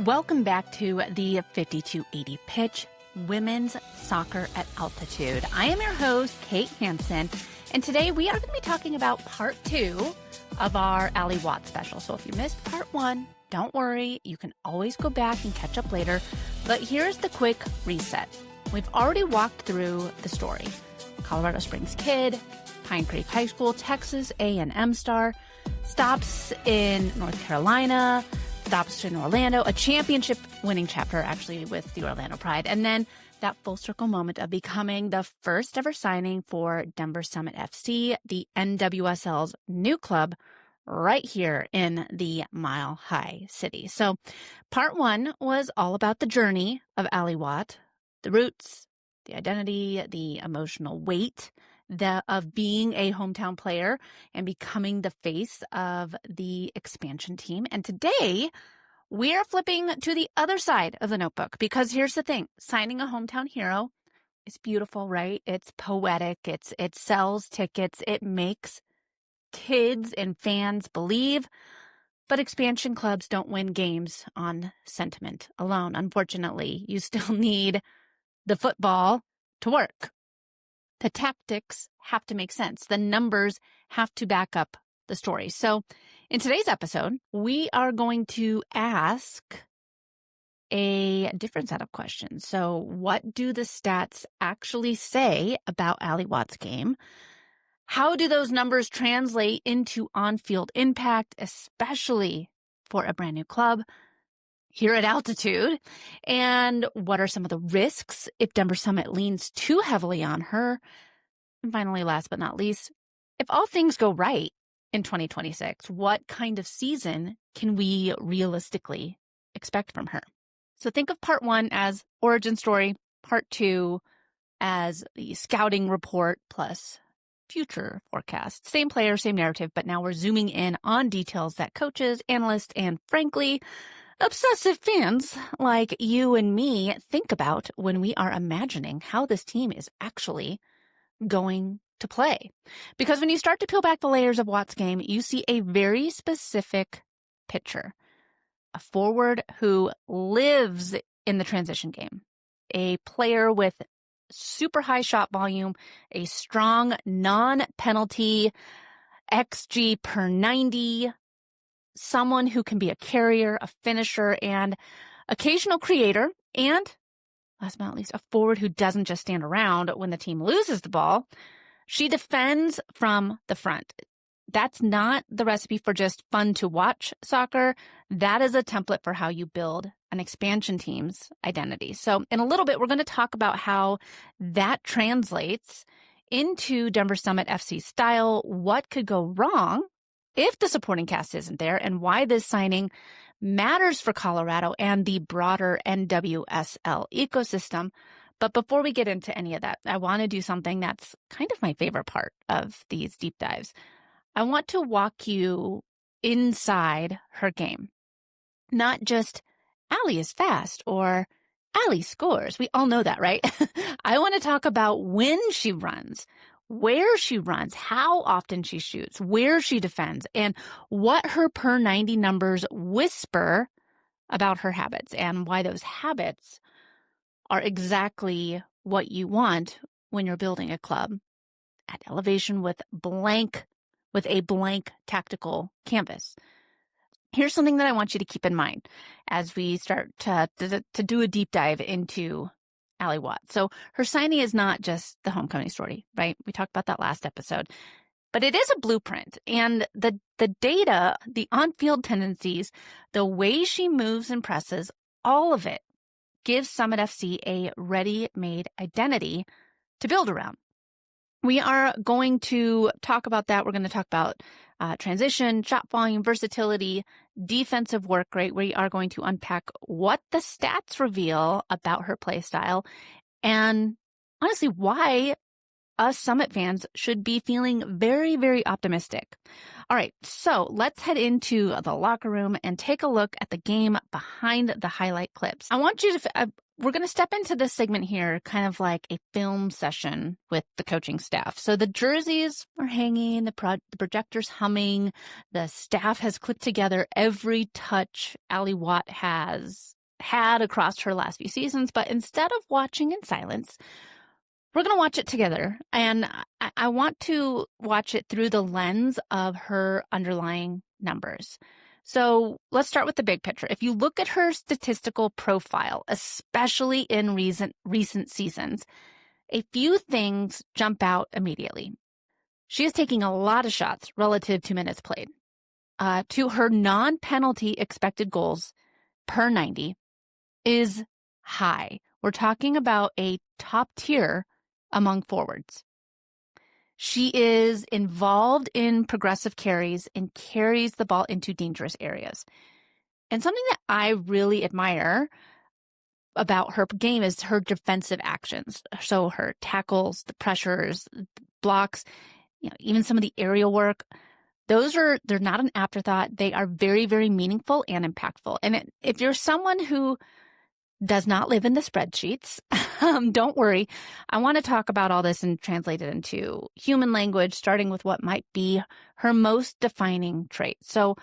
Welcome back to the 5280 Pitch, Women's Soccer at Altitude. I am your host, Kate Hansen, and today we are going to be talking about part 2 of our Allie Watts special. So if you missed part 1, don't worry, you can always go back and catch up later. But here's the quick reset. We've already walked through the story. Colorado Springs kid, Pine Creek High School, Texas A&M star, stops in North Carolina, stops in Orlando, a championship-winning chapter, actually, with the Orlando Pride. And then that full circle moment of becoming the first ever signing for Denver Summit FC, the NWSL's new club, right here in the Mile High City. So part 1 was all about the journey of Allie Watt, the roots, the identity, the emotional weight of being a hometown player and becoming the face of the expansion team. And today, we are flipping to the other side of the notebook because here's the thing. Signing a hometown hero is beautiful, right? It's poetic. It sells tickets. It makes kids and fans believe. But expansion clubs don't win games on sentiment alone. Unfortunately, you still need the football to work. The tactics have to make sense. The numbers have to back up the story. So in today's episode, we are going to ask a different set of questions. So what do the stats actually say about Allie Watt's game? How do those numbers translate into on-field impact, especially for a brand new club here at Altitude? And what are some of the risks if Denver Summit leans too heavily on her? And finally, last but not least, if all things go right in 2026, what kind of season can we realistically expect from her? So think of part 1 as origin story, part 2 as the scouting report plus future forecast. Same player, same narrative, but now we're zooming in on details that coaches, analysts, and frankly, obsessive fans like you and me think about when we are imagining how this team is actually going to play. Because when you start to peel back the layers of Watt's game, you see a very specific picture. A forward who lives in the transition game. A player with super high shot volume, a strong non-penalty XG per 90, someone who can be a carrier, a finisher, and occasional creator, and last but not least, a forward who doesn't just stand around when the team loses the ball. She defends from the front. That's not the recipe for just fun to watch soccer. That is a template for how you build an expansion team's identity. So in a little bit, we're going to talk about how that translates into Denver Summit FC style, what could go wrong if the supporting cast isn't there, and why this signing matters for Colorado and the broader NWSL ecosystem. But before we get into any of that, I want to do something that's kind of my favorite part of these deep dives. I want to walk you inside her game. Not just Allie is fast or Allie scores. We all know that, right? I want to talk about when she runs, where she runs, how often she shoots, where she defends, and what her per 90 numbers whisper about her habits and why those habits are exactly what you want when you're building a club at elevation with a blank tactical canvas. Here's something that I want you to keep in mind as we start to do a deep dive into Allie Watt. So her signing is not just the homecoming story, right? We talked about that last episode, but it is a blueprint. And the data, the on-field tendencies, the way she moves and presses, all of it gives Summit FC a ready-made identity to build around. We are going to talk about that. We're going to talk about transition, shot volume, versatility, defensive work rate. We are going to unpack what the stats reveal about her play style and honestly why us Summit fans should be feeling very, very optimistic. All right, so let's head into the locker room and take a look at the game behind the highlight clips. I want you to we're going to step into this segment here, kind of like a film session with the coaching staff. So the jerseys are hanging, the projector's humming, the staff has clicked together every touch Allie Watt has had across her last few seasons. But instead of watching in silence, we're going to watch it together. And I want to watch it through the lens of her underlying numbers. So let's start with the big picture. If you look at her statistical profile, especially in recent seasons, a few things jump out immediately. She is taking a lot of shots relative to minutes played. To her non-penalty expected goals per 90 is high. We're talking about a top tier among forwards. She is involved in progressive carries and carries the ball into dangerous areas. And something that I really admire about her game is her defensive actions. So her tackles, the pressures, blocks, even some of the aerial work. They're not an afterthought. They are very, very meaningful and impactful. And if you're someone who does not live in the spreadsheets, don't worry. I want to talk about all this and translate it into human language, starting with what might be her most defining trait. So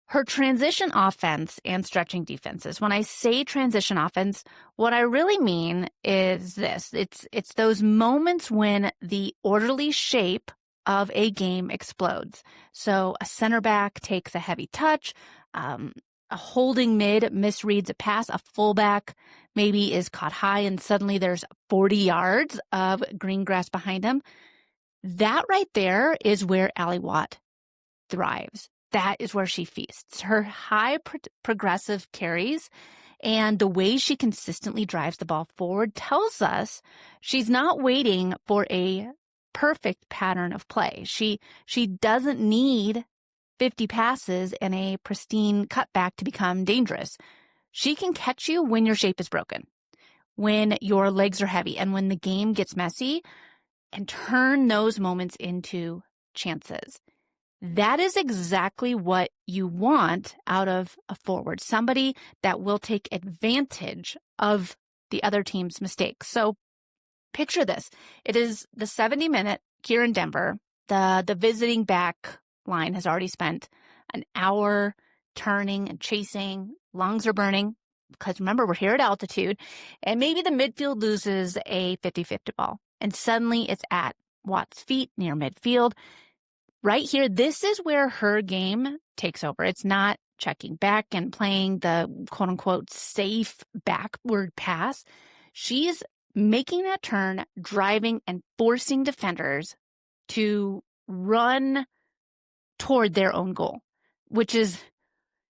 her transition offense and stretching defenses. When I say transition offense, what I really mean is this. It's those moments when the orderly shape of a game explodes. So a center back takes a heavy touch, a holding mid misreads a pass, a fullback maybe is caught high and suddenly there's 40 yards of green grass behind him. That right there is where Allie Watt thrives. That is where she feasts. Her high progressive carries and the way she consistently drives the ball forward tells us she's not waiting for a perfect pattern of play. She doesn't need 50 passes and a pristine cutback to become dangerous. She can catch you when your shape is broken, when your legs are heavy, and when the game gets messy, and turn those moments into chances. That is exactly what you want out of a forward, somebody that will take advantage of the other team's mistakes. So picture this. It is the 70-minute here in Denver. The visiting back line has already spent an hour turning and chasing. Lungs are burning because remember, we're here at altitude, and maybe the midfield loses a 50-50 ball and suddenly it's at Watt's feet near midfield. Right here, this is where her game takes over. It's not checking back and playing the quote unquote safe backward pass. She's making that turn, driving and forcing defenders to run toward their own goal, which is,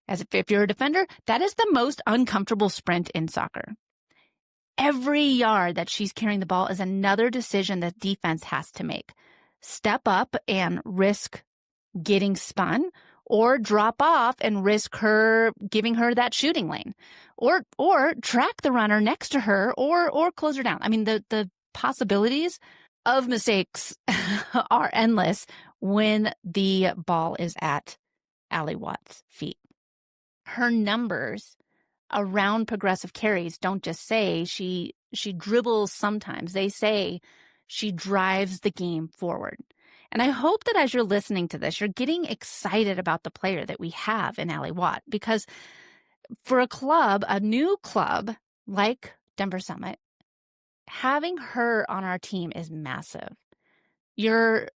as if you're a defender, that is the most uncomfortable sprint in soccer. Every yard that she's carrying the ball is another decision that defense has to make. Step up and risk getting spun, or drop off and risk her giving her that shooting lane, or track the runner next to her, or close her down. I mean, the possibilities of mistakes are endless when the ball is at Allie Watt's feet. Her numbers around progressive carries don't just say she dribbles sometimes. They say she drives the game forward. And I hope that as you're listening to this, you're getting excited about the player that we have in Allie Watt, because for a new club like Denver Summit, having her on our team is massive. We're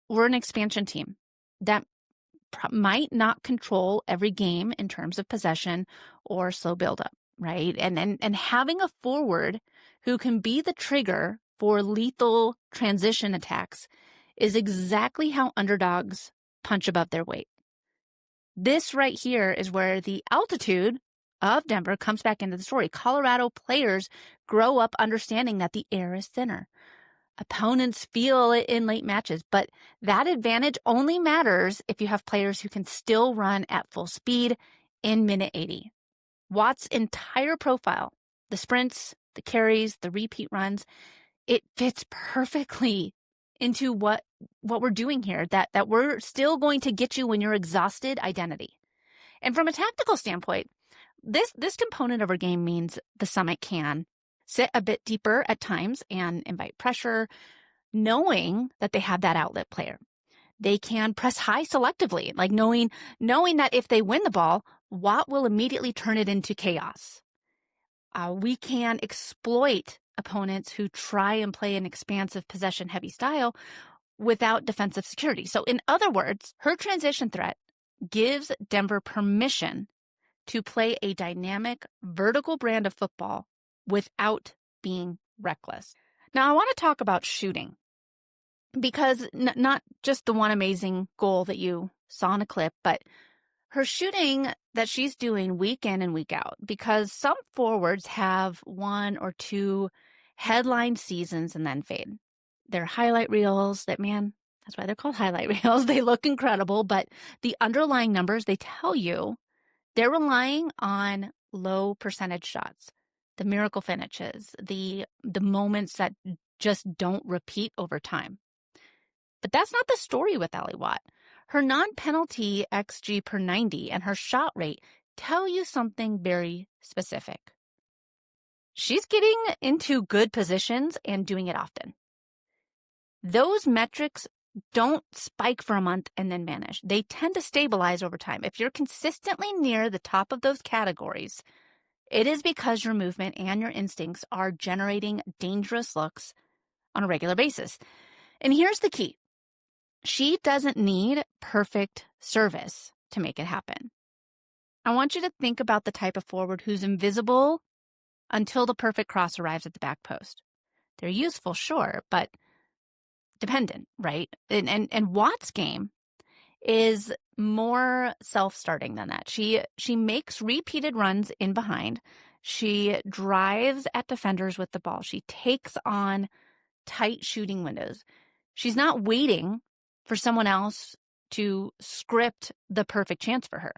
an expansion team that might not control every game in terms of possession or slow buildup, right? And having a forward who can be the trigger for lethal transition attacks is exactly how underdogs punch above their weight. This right here is where the altitude of Denver comes back into the story. Colorado players grow up understanding that the air is thinner. Opponents feel it in late matches, but that advantage only matters if you have players who can still run at full speed in minute 80. Watt's entire profile, the sprints, the carries, the repeat runs, it fits perfectly into what we're doing here, that we're still going to get you when you're exhausted identity. And from a tactical standpoint, this component of our game means the Summit can sit a bit deeper at times and invite pressure, knowing that they have that outlet player. They can press high selectively, like knowing that if they win the ball, Watt will immediately turn it into chaos. We can exploit opponents who try and play an expansive possession-heavy style without defensive security. So in other words, her transition threat gives Denver permission to play a dynamic, vertical brand of football without being reckless. Now, I want to talk about shooting because not just the one amazing goal that you saw in a clip, but her shooting that she's doing week in and week out, because some forwards have one or two headline seasons and then fade. They're highlight reels that's why they're called highlight reels. They look incredible, but the underlying numbers, they tell you they're relying on low percentage shots, the miracle finishes, the moments that just don't repeat over time. But that's not the story with Ally Watt. Her non-penalty XG per 90 and her shot rate tell you something very specific. She's getting into good positions and doing it often. Those metrics don't spike for a month and then vanish. They tend to stabilize over time. If you're consistently near the top of those categories, it is because your movement and your instincts are generating dangerous looks on a regular basis. And here's the key. She doesn't need perfect service to make it happen. I want you to think about the type of forward who's invisible until the perfect cross arrives at the back post. They're useful, sure, but dependent, right? And Watt's game is more self-starting than that. She makes repeated runs in behind. She drives at defenders with the ball. She takes on tight shooting windows. She's not waiting for someone else to script the perfect chance for her.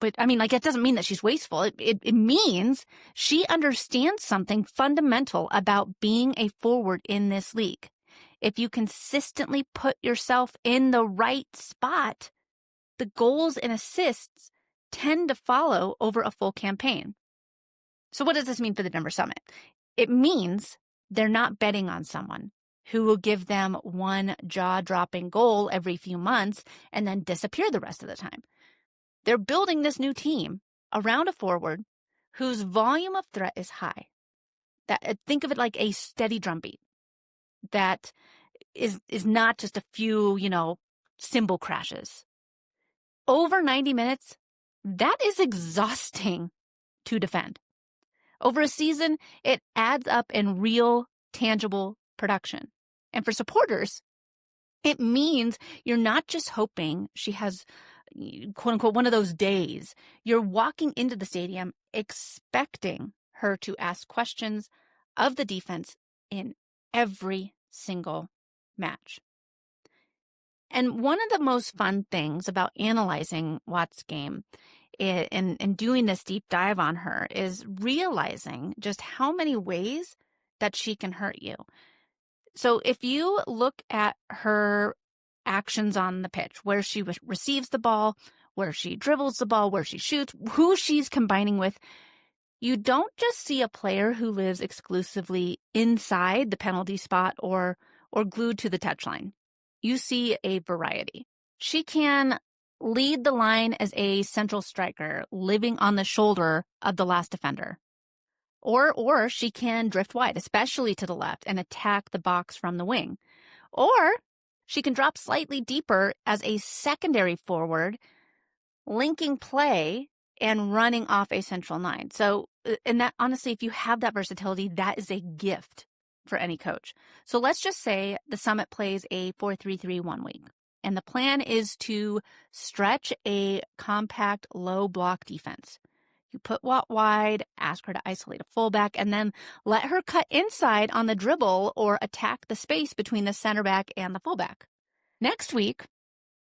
But it doesn't mean that she's wasteful. It means she understands something fundamental about being a forward in this league. If you consistently put yourself in the right spot, the goals and assists tend to follow over a full campaign. So what does this mean for the Denver Summit? It means they're not betting on someone who will give them one jaw-dropping goal every few months and then disappear the rest of the time. They're building this new team around a forward whose volume of threat is high. Think of it like a steady drumbeat that is not just a few, cymbal crashes. Over 90 minutes, that is exhausting to defend. Over a season, it adds up in real, tangible production. And for supporters, it means you're not just hoping she has, quote unquote, one of those days. You're walking into the stadium expecting her to ask questions of the defense in every single match. And one of the most fun things about analyzing Watt's game and doing this deep dive on her is realizing just how many ways that she can hurt you. So if you look at her actions on the pitch, where she receives the ball, where she dribbles the ball, where she shoots, who she's combining with, you don't just see a player who lives exclusively inside the penalty spot or glued to the touchline. You see a variety. She can lead the line as a central striker, living on the shoulder of the last defender. Or she can drift wide, especially to the left, and attack the box from the wing. Or she can drop slightly deeper as a secondary forward, linking play and running off a central line. So, and that honestly, if you have that versatility, that is a gift for any coach. So let's just say the Summit plays a 4-3-3 1 week. And the plan is to stretch a compact, low block defense. You put Watt wide, ask her to isolate a fullback, and then let her cut inside on the dribble or attack the space between the center back and the fullback. Next week,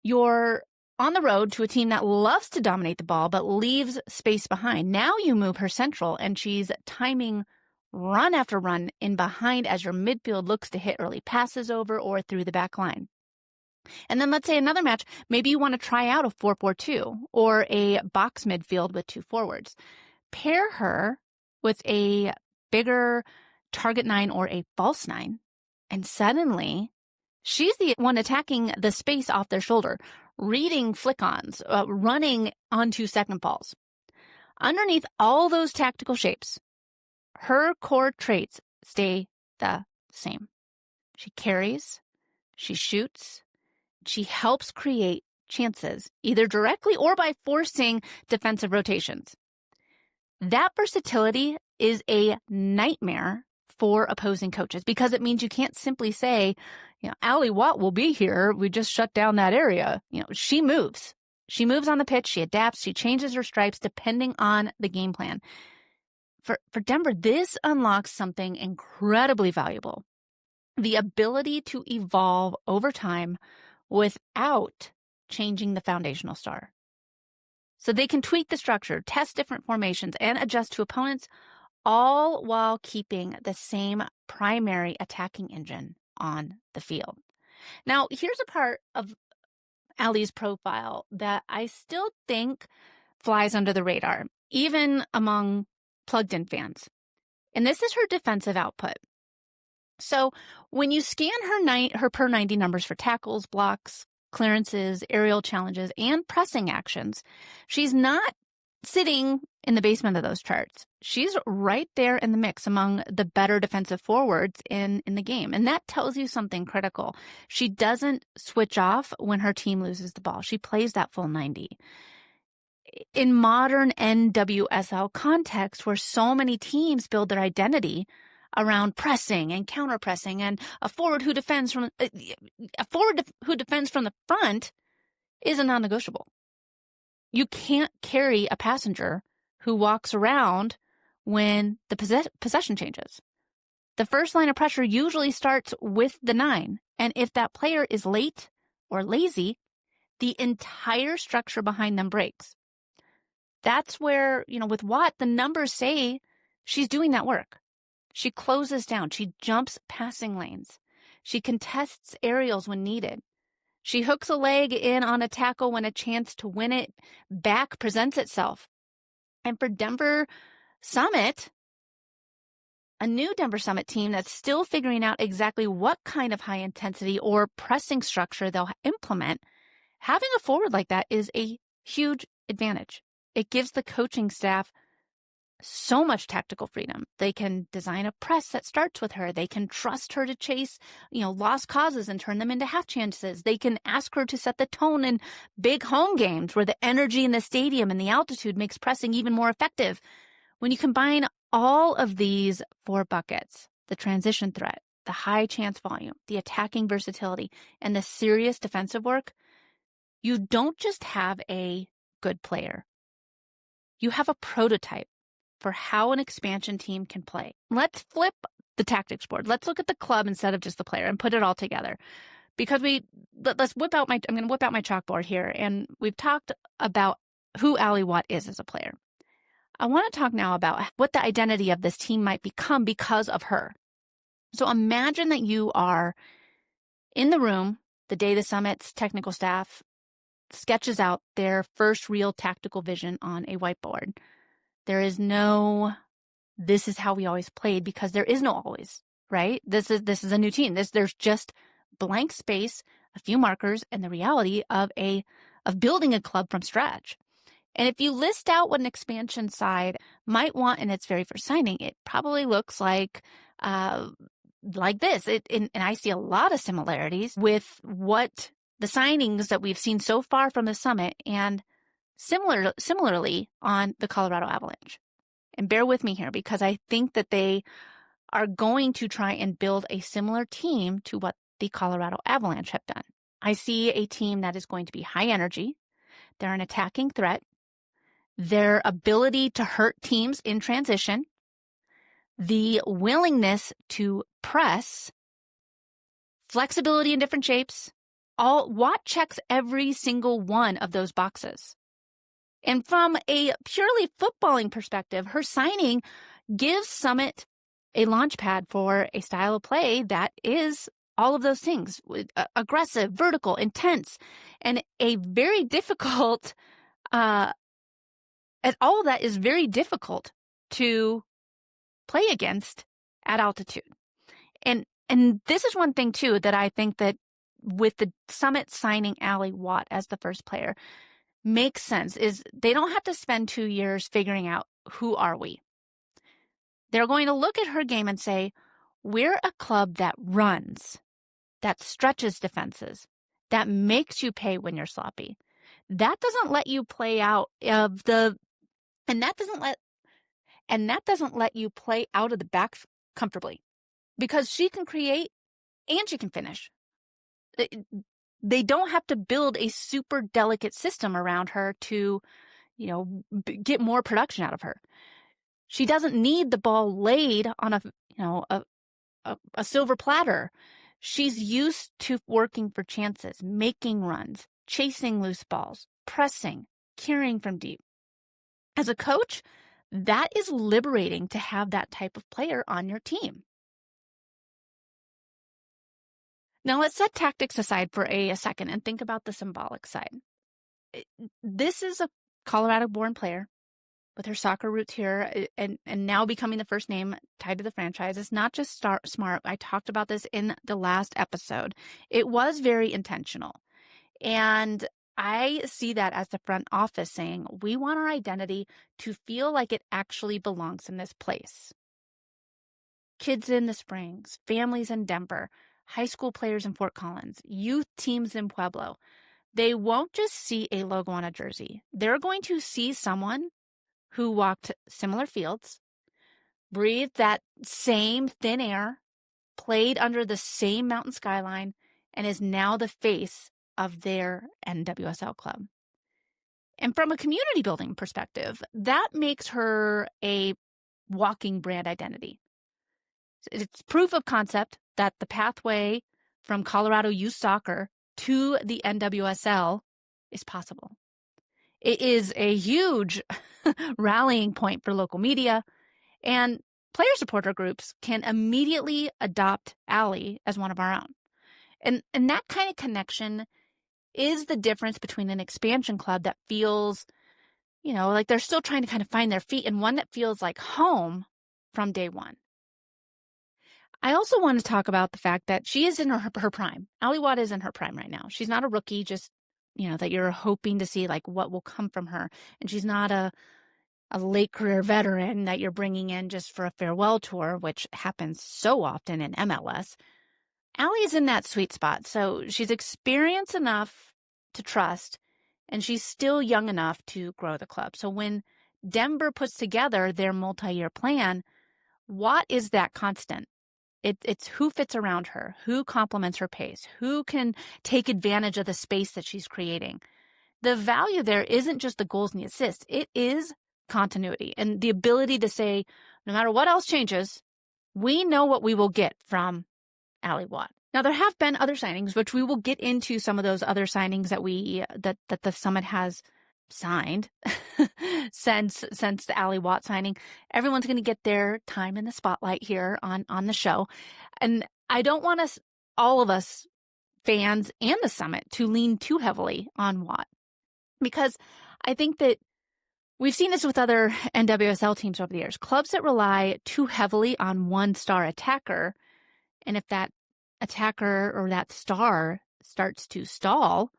you're on the road to a team that loves to dominate the ball but leaves space behind. Now you move her central, and she's timing run after run in behind as your midfield looks to hit early passes over or through the back line. And then let's say another match, maybe you want to try out a 4-4-2 or a box midfield with two forwards. Pair her with a bigger target 9 or a false 9. And suddenly, she's the one attacking the space off their shoulder, reading flick-ons, running onto second balls. Underneath all those tactical shapes, her core traits stay the same. She carries, she shoots, she helps create chances, either directly or by forcing defensive rotations. That versatility is a nightmare for opposing coaches because it means you can't simply say, Allie Watt will be here. We just shut down that area. She moves. She moves on the pitch. She adapts. She changes her stripes depending on the game plan. For Denver, this unlocks something incredibly valuable. The ability to evolve over time without changing the foundational star. So they can tweak the structure, test different formations, and adjust to opponents, all while keeping the same primary attacking engine on the field. Now, here's a part of Allie's profile that I still think flies under the radar, even among plugged-in fans. And this is her defensive output. So when you scan her per 90 numbers for tackles, blocks, clearances, aerial challenges, and pressing actions, she's not sitting in the basement of those charts. She's right there in the mix among the better defensive forwards in the game. And that tells you something critical. She doesn't switch off when her team loses the ball. She plays that full 90. In modern NWSL context, where so many teams build their identity around pressing and counter-pressing, and a forward who defends from the front is a non-negotiable. You can't carry a passenger who walks around when the possession changes. The first line of pressure usually starts with the 9, and if that player is late or lazy, the entire structure behind them breaks. That's where, with Watt, the numbers say she's doing that work. She closes down. She jumps passing lanes. She contests aerials when needed. She hooks a leg in on a tackle when a chance to win it back presents itself. And for Denver Summit, a new Denver Summit team that's still figuring out exactly what kind of high intensity or pressing structure they'll implement, having a forward like that is a huge advantage. It gives the coaching staff so much tactical freedom. They can design a press that starts with her. They can trust her to chase, lost causes and turn them into half chances. They can ask her to set the tone in big home games where the energy in the stadium and the altitude makes pressing even more effective. When you combine all of these 4 buckets, the transition threat, the high chance volume, the attacking versatility, and the serious defensive work, you don't just have a good player. You have a prototype for how an expansion team can play. Let's flip the tactics board. Let's look at the club instead of just the player and put it all together. Because I'm going to whip out my chalkboard here, and we've talked about who Allie Watt is as a player. I want to talk now about what the identity of this team might become because of her. So imagine that you are in the room the day the Summit's technical staff sketches out their first real tactical vision on a whiteboard. There is no, this is how we always played, because there is no always, right? This is a new team. There's just blank space, a few markers, and the reality of building a club from scratch. And if you list out what an expansion side might want in its very first signing, it probably looks like this. And I see a lot of similarities with what the signings that we've seen so far from the Summit, and similarly on the Colorado Avalanche. And bear with me here, because I think that they are going to try and build a similar team to what the Colorado Avalanche have done. I see a team that is going to be high energy. They're an attacking threat. Their ability to hurt teams in transition, the willingness to press, flexibility in different shapes, Watt checks every single one of those boxes. And from a purely footballing perspective, her signing gives Summit a launch pad for a style of play that is all of those things: aggressive, vertical, intense, and a very difficult, and all of that is very difficult to play against at altitude. And this is one thing, too, that I think that with the Summit signing Allie Watt as the first player makes sense, is they don't have to spend 2 years figuring out who are we. They're going to look at her game and say, we're a club that runs, that stretches defenses, that makes you pay when you're sloppy. That doesn't let you play out of the, and that doesn't let you play out of the back comfortably, because she can create and she can finish. They don't have to build a super delicate system around her to, get more production out of her. She doesn't need the ball laid on a silver platter. She's used to working for chances, making runs, chasing loose balls, pressing, carrying from deep. As a coach, that is liberating to have that type of player on your team. Now let's set tactics aside for a second and think about the symbolic side. This is a Colorado-born player with her soccer roots here and now becoming the first name tied to the franchise. It's not just smart. I talked about this in the last episode. It was very intentional. And I see that as the front office saying, we want our identity to feel like it actually belongs in this place. Kids in the Springs, families in Denver, high school players in Fort Collins, youth teams in Pueblo. They won't just see a logo on a jersey. They're going to see someone who walked similar fields, breathed that same thin air, played under the same mountain skyline, and is now the face of their NWSL club. And from a community building perspective, that makes her a walking brand identity. It's proof of concept that the pathway from Colorado youth soccer to the NWSL is possible. It is a huge rallying point for local media, and player supporter groups can immediately adopt Allie as one of our own. And that kind of connection is the difference between an expansion club that feels, like they're still trying to kind of find their feet, and one that feels like home from day one. I also want to talk about the fact that she is in her prime. Allie Watt is in her prime right now. She's not a rookie, just, that you're hoping to see like what will come from her. And she's not a late career veteran that you're bringing in just for a farewell tour, which happens so often in MLS. Allie is in that sweet spot. So she's experienced enough to trust, and she's still young enough to grow the club. So when Denver puts together their multi-year plan, Watt is that constant. It's who fits around her, who complements her pace, who can take advantage of the space that she's creating. The value there isn't just the goals and the assists. It is continuity and the ability to say, no matter what else changes, we know what we will get from Allie Watt. Now, there have been other signings, which we will get into some of those other signings that the Summit has signed since the Allie Watt signing. Everyone's going to get their time in the spotlight here on the show. And I don't want all of us fans and the Summit to lean too heavily on Watt, because I think that we've seen this with other NWSL teams over the years. Clubs that rely too heavily on one star attacker, and if that attacker or that star starts to stall,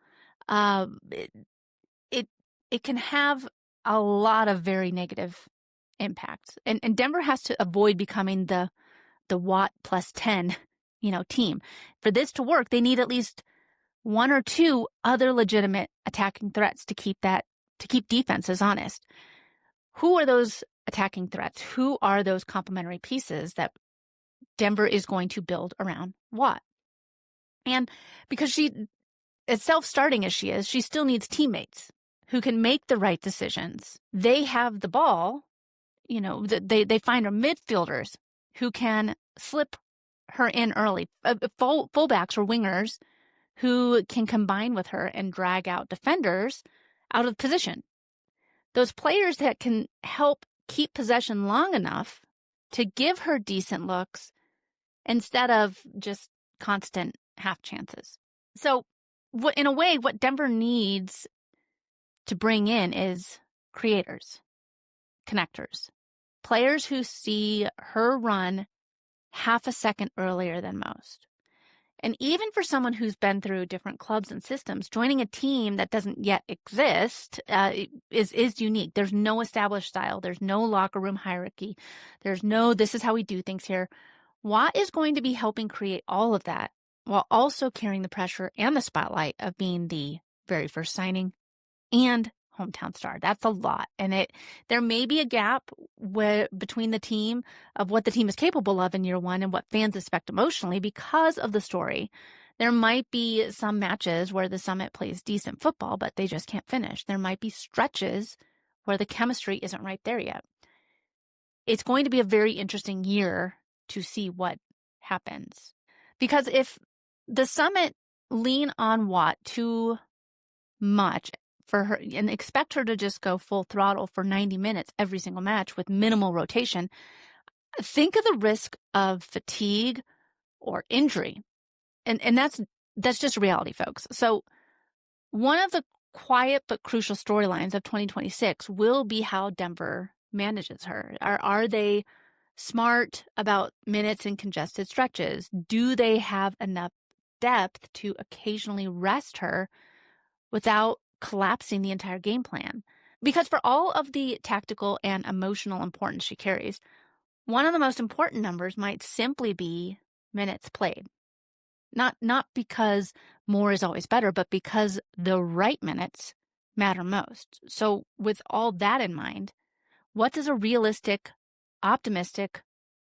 it can have a lot of very negative impacts. And Denver has to avoid becoming the Watt plus 10, team. For this to work, they need at least one or two other legitimate attacking threats to keep defenses honest. Who are those attacking threats? Who are those complementary pieces that Denver is going to build around Watt? And because as self-starting as she is, she still needs teammates who can make the right decisions. They have the ball, they find her midfielders who can slip her in early, fullbacks or wingers who can combine with her and drag out defenders out of position. Those players that can help keep possession long enough to give her decent looks instead of just constant half chances. So in a way, what Denver needs to bring in is creators, connectors, players who see her run half a second earlier than most. And even for someone who's been through different clubs and systems, joining a team that doesn't yet exist is unique. There's no established style. There's no locker room hierarchy. There's no, this is how we do things here. Watt is going to be helping create all of that while also carrying the pressure and the spotlight of being the very first signing and hometown star. That's a lot. And there may be a gap between the team of what the team is capable of in year one and what fans expect emotionally because of the story. There might be some matches where the Summit plays decent football, but they just can't finish. There might be stretches where the chemistry isn't right there yet. It's going to be a very interesting year to see what happens. Because if the Summit lean on Watt too much for her and expect her to just go full throttle for 90 minutes every single match with minimal rotation, think of the risk of fatigue or injury. And that's just reality, folks. So one of the quiet but crucial storylines of 2026 will be how Denver manages her. Are they smart about minutes in congested stretches? Do they have enough depth to occasionally rest her without collapsing the entire game plan? Because for all of the tactical and emotional importance she carries, one of the most important numbers might simply be minutes played. Not because more is always better, but because the right minutes matter most. So with all that in mind, what does a realistic, optimistic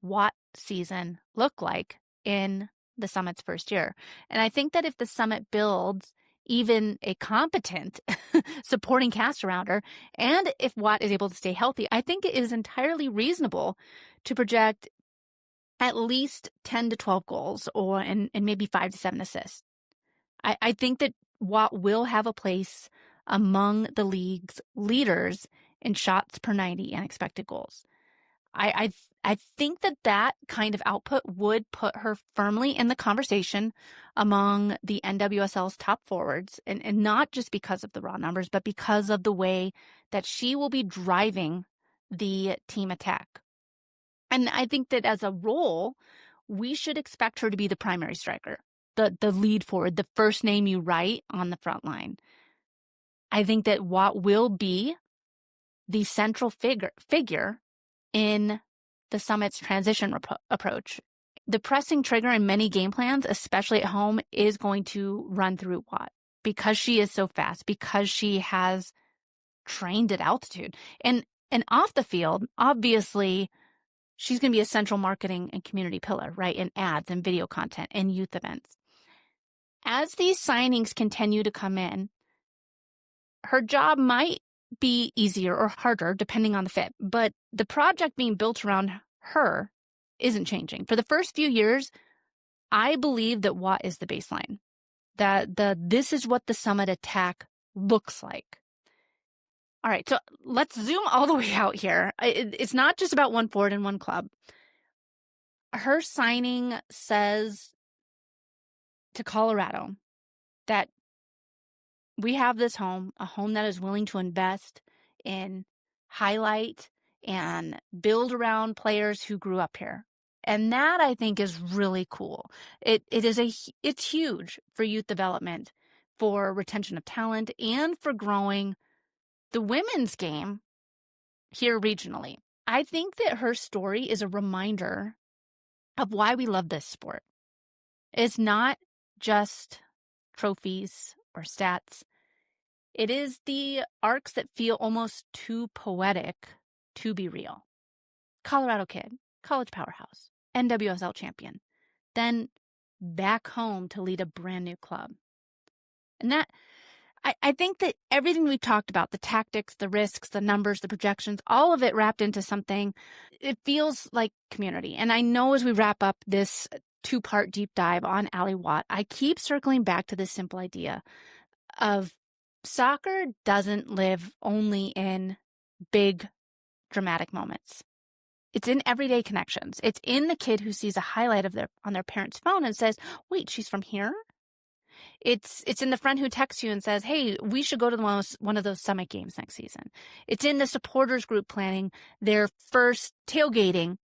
Watt season look like in the Summit's first year? And I think that if the Summit builds even a competent supporting cast around her, and if Watt is able to stay healthy, I think it is entirely reasonable to project at least 10 to 12 goals and maybe 5 to 7 assists. I think that Watt will have a place among the league's leaders in shots per 90 and expected goals. I think that kind of output would put her firmly in the conversation among the NWSL's top forwards, and not just because of the raw numbers, but because of the way that she will be driving the team attack. And I think that as a role, we should expect her to be the primary striker, the lead forward, the first name you write on the front line. I think that Watt will be the central figure in the Summit's transition approach. The pressing trigger in many game plans, especially at home, is going to run through Watt because she is so fast, because she has trained at altitude. And off the field, obviously, she's going to be a central marketing and community pillar, right? In ads and video content and youth events. As these signings continue to come in, her job might be easier or harder depending on the fit, but the project being built around her isn't changing. For the first few years, I believe that Watt is the baseline, that this is what the Summit attack looks like. All right, so let's zoom all the way out here. It's not just about one forward and one club. Her signing says to Colorado that we have this home, a home that is willing to invest in, highlight, and build around players who grew up here. And that, I think, is really cool. It's huge for youth development, for retention of talent, and for growing the women's game here regionally. I think that her story is a reminder of why we love this sport. It's not just trophies or stats. It is the arcs that feel almost too poetic to be real. Colorado kid, college powerhouse, NWSL champion, then back home to lead a brand new club. And that, I think that everything we've talked about, the tactics, the risks, the numbers, the projections, all of it wrapped into something, it feels like community. And I know as we wrap up this 2-part deep dive on Ally Watt, I keep circling back to this simple idea of soccer doesn't live only in big, dramatic moments. It's in everyday connections. It's in the kid who sees a highlight on their parent's phone and says, wait, she's from here? It's in the friend who texts you and says, hey, we should go to one of those summit games next season. It's in the supporters group planning their first tailgating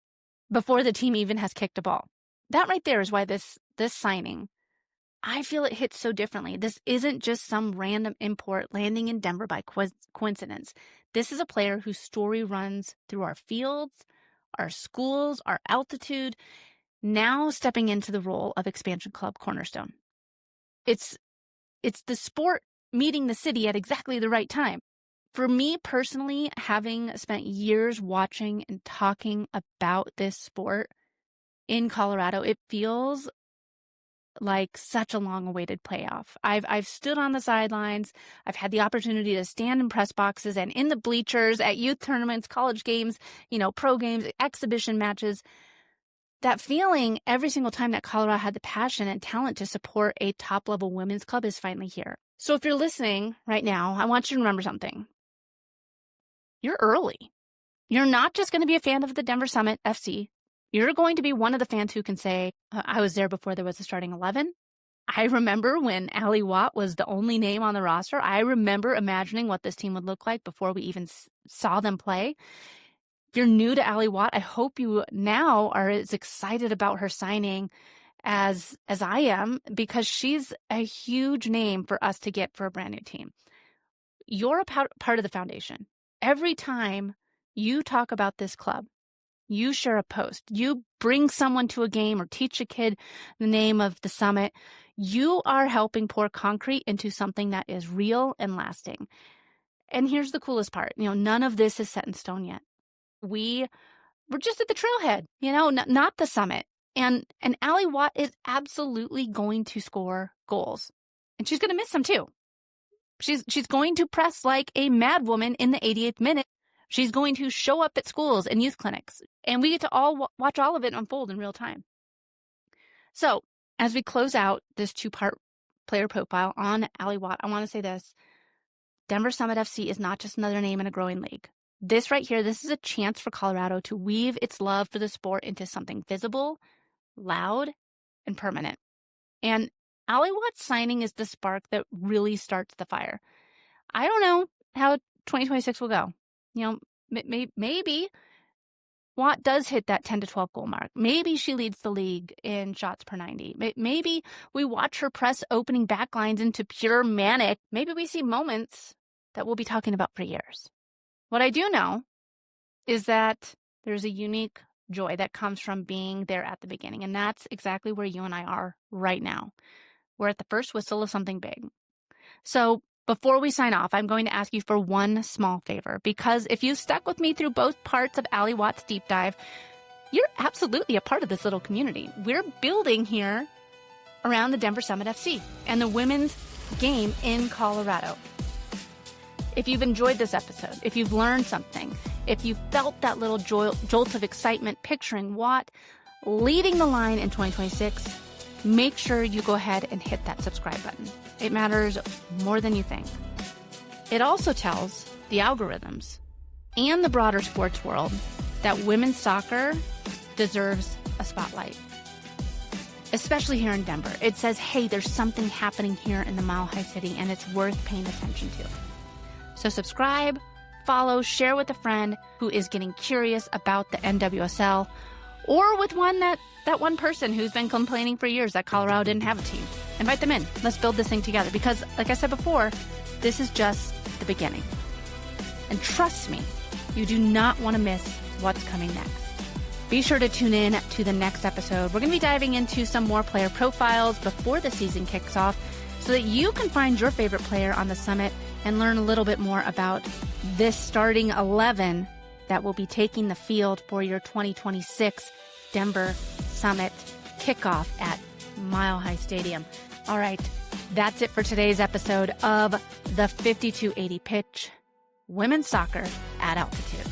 before the team even has kicked a ball. That right there is why this signing, I feel it hits so differently. This isn't just some random import landing in Denver by coincidence. This is a player whose story runs through our fields, our schools, our altitude, now stepping into the role of expansion club cornerstone. It's the sport meeting the city at exactly the right time. For me personally, having spent years watching and talking about this sport in Colorado, it feels like such a long-awaited playoff. I've stood on the sidelines. I've had the opportunity to stand in press boxes and in the bleachers at youth tournaments, college games, pro games, exhibition matches. That feeling every single time that Colorado had the passion and talent to support a top-level women's club is finally here. So if you're listening right now, I want you to remember something. You're early. You're not just going to be a fan of the Denver Summit FC. You're going to be one of the fans who can say, I was there before there was a starting 11. I remember when Allie Watt was the only name on the roster. I remember imagining what this team would look like before we even saw them play. If you're new to Allie Watt, I hope you now are as excited about her signing as I am, because she's a huge name for us to get for a brand new team. You're a part of the foundation. Every time you talk about this club, you share a post, you bring someone to a game or teach a kid the name of the Summit, you are helping pour concrete into something that is real and lasting. And here's the coolest part. None of this is set in stone yet. We're just at the trailhead, not the Summit. And Allie Watt is absolutely going to score goals. And she's going to miss them too. She's going to press like a mad woman in the 88th minute. She's going to show up at schools and youth clinics. And we get to all watch all of it unfold in real time. So as we close out this 2-part player profile on Allie Watt, I want to say this. Denver Summit FC is not just another name in a growing league. This right here, this is a chance for Colorado to weave its love for the sport into something visible, loud, and permanent. And Allie Watt's signing is the spark that really starts the fire. I don't know how 2026 will go. Maybe Watt does hit that 10 to 12 goal mark. Maybe she leads the league in shots per 90. Maybe we watch her press opening backlines into pure manic. Maybe we see moments that we'll be talking about for years. What I do know is that there's a unique joy that comes from being there at the beginning. And that's exactly where you and I are right now. We're at the first whistle of something big. So before we sign off, I'm going to ask you for one small favor, because if you stuck with me through both parts of Allie Watt's deep dive, you're absolutely a part of this little community. We're building here around the Denver Summit FC and the women's game in Colorado. If you've enjoyed this episode, if you've learned something, if you felt that little jolt of excitement picturing Watt leading the line in 2026, make sure you go ahead and hit that subscribe button. It matters more than you think. It also tells the algorithms and the broader sports world that women's soccer deserves a spotlight, especially here in Denver. It says, hey, there's something happening here in the Mile High City, and it's worth paying attention to. So subscribe, follow, share with a friend who is getting curious about the NWSL, or with that one person who's been complaining for years that Colorado didn't have a team. Invite them in. Let's build this thing together, because like I said before, this is just the beginning. And trust me, you do not want to miss what's coming next. Be sure to tune in to the next episode. We're going to be diving into some more player profiles before the season kicks off so that you can find your favorite player on the Summit and learn a little bit more about this starting 11 that will be taking the field for your 2026 Denver Summit kickoff at Mile High Stadium. All right, that's it for today's episode of the 5280 Pitch, Women's Soccer at Altitude.